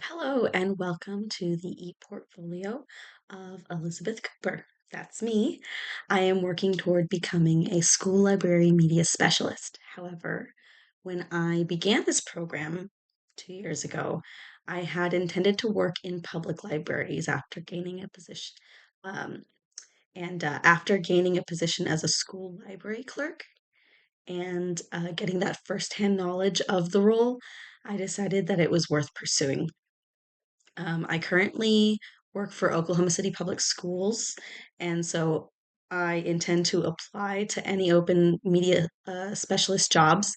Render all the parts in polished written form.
Hello and welcome to the ePortfolio of Elizabeth Cooper. That's me. I am working toward becoming a school library media specialist. However, when I began this program 2 years ago, I had intended to work in public libraries after gaining a position. Um, after gaining a position as a school library clerk and getting that firsthand knowledge of the role, I decided that it was worth pursuing. I currently work for Oklahoma City Public Schools, and so I intend to apply to any open media specialist jobs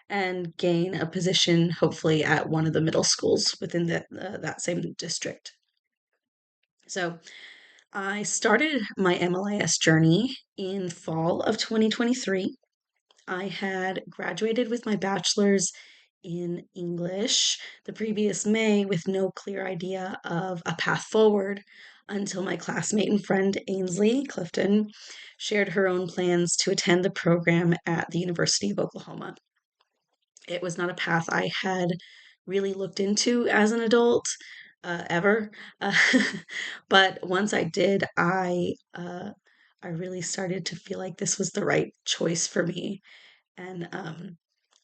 and gain a position, hopefully, at one of the middle schools within that same district. So I started my MLIS journey in fall of 2023. I had graduated with my bachelor's in English the previous May with no clear idea of a path forward until my classmate and friend Ainsley Clifton shared her own plans to attend the program at the University of Oklahoma. It was not a path I had really looked into as an adult ever, uh, but once I did, I really started to feel like this was the right choice for me. And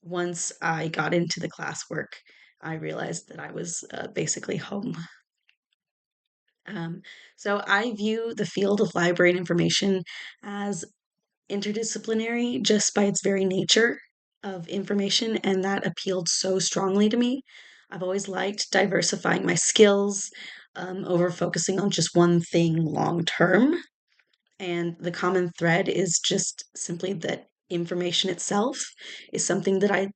once I got into the classwork, I realized that I was basically home. Um, so I view the field of library and information as interdisciplinary just by its very nature of information, and that appealed so strongly to me. I've always liked diversifying my skills over focusing on just one thing long term. And the common thread is just simply that information itself is something that I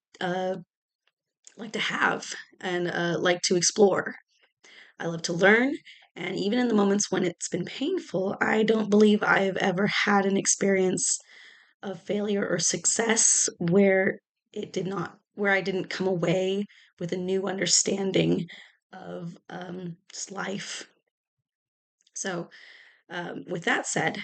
like to have and like to explore. I love to learn, and even in the moments when it's been painful, I don't believe I've ever had an experience of failure or success where I didn't come away with a new understanding of just life. So, with that said,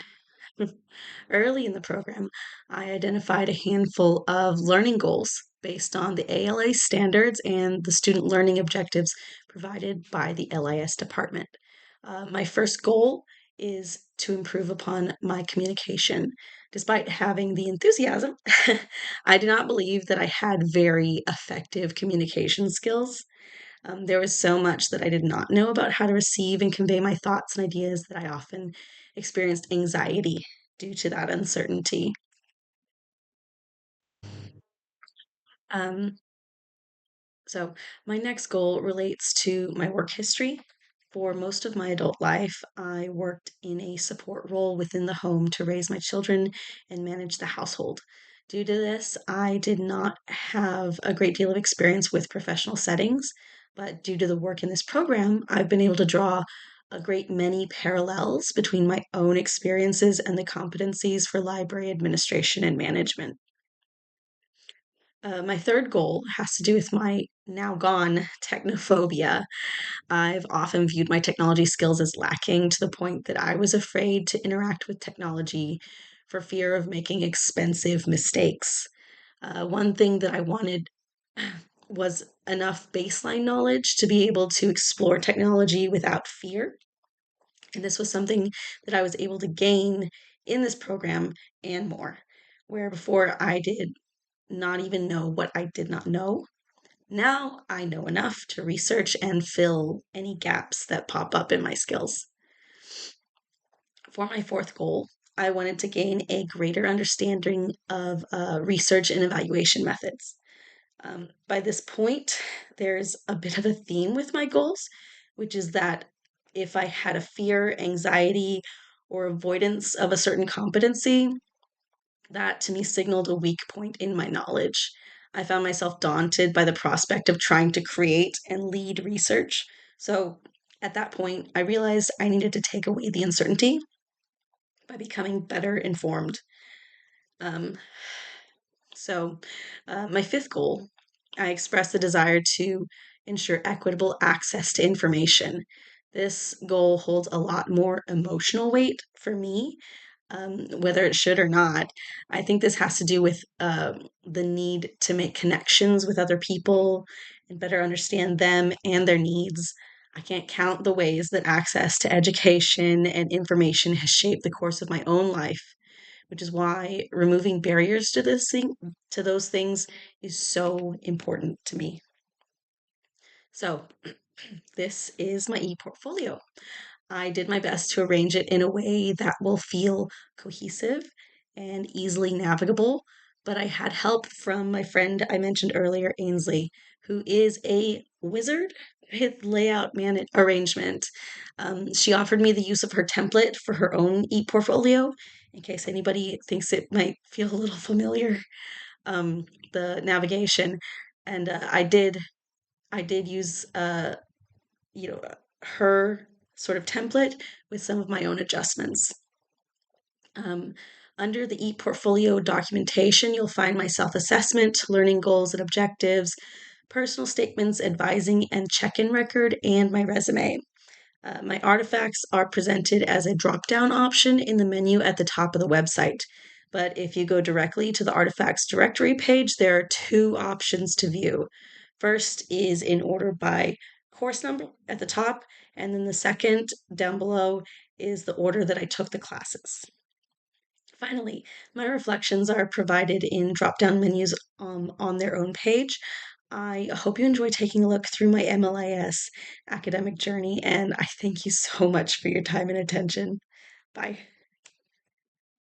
early in the program, I identified a handful of learning goals based on the ALA standards and the student learning objectives provided by the LIS department. My first goal is to improve upon my communication. Despite having the enthusiasm, I do not believe that I had very effective communication skills. There was so much that I did not know about how to receive and convey my thoughts and ideas that I often experienced anxiety due to that uncertainty. Um, so, my next goal relates to my work history. For most of my adult life, I worked in a support role within the home to raise my children and manage the household. Due to this, I did not have a great deal of experience with professional settings, but due to the work in this program, I've been able to draw a great many parallels between my own experiences and the competencies for library administration and management. My third goal has to do with my now gone technophobia. I've often viewed my technology skills as lacking to the point that I was afraid to interact with technology for fear of making expensive mistakes. One thing that I wanted was enough baseline knowledge to be able to explore technology without fear. And this was something that I was able to gain in this program and more, where before I did not even know what I did not know. Now I know enough to research and fill any gaps that pop up in my skills. For my fourth goal, I wanted to gain a greater understanding of research and evaluation methods. By this point, there's a bit of a theme with my goals, which is that if I had a fear, anxiety, or avoidance of a certain competency, that to me signaled a weak point in my knowledge. I found myself daunted by the prospect of trying to create and lead research. So at that point, I realized I needed to take away the uncertainty by becoming better informed. Um, my fifth goal, I expressed the desire to ensure equitable access to information. This goal holds a lot more emotional weight for me, whether it should or not. I think this has to do with the need to make connections with other people and better understand them and their needs. I can't count the ways that access to education and information has shaped the course of my own life, which is why removing barriers to those things is so important to me. So, this is my ePortfolio. I did my best to arrange it in a way that will feel cohesive and easily navigable, but I had help from my friend I mentioned earlier, Ainsley, who is a wizard with layout arrangement. She offered me the use of her template for her own ePortfolio, in case anybody thinks it might feel a little familiar, the navigation. And I did use you know, her sort of template with some of my own adjustments. Um, Under the ePortfolio documentation, you'll find my self assessment, learning goals and objectives, personal statements, advising and check in record, and my resume. My artifacts are presented as a drop down option in the menu at the top of the website. But if you go directly to the artifacts directory page, there are two options to view. First is in order by course number at the top, and then the second down below is the order that I took the classes. Finally, my reflections are provided in drop down menus on their own page. I hope you enjoy taking a look through my MLIS academic journey, and I thank you so much for your time and attention. Bye.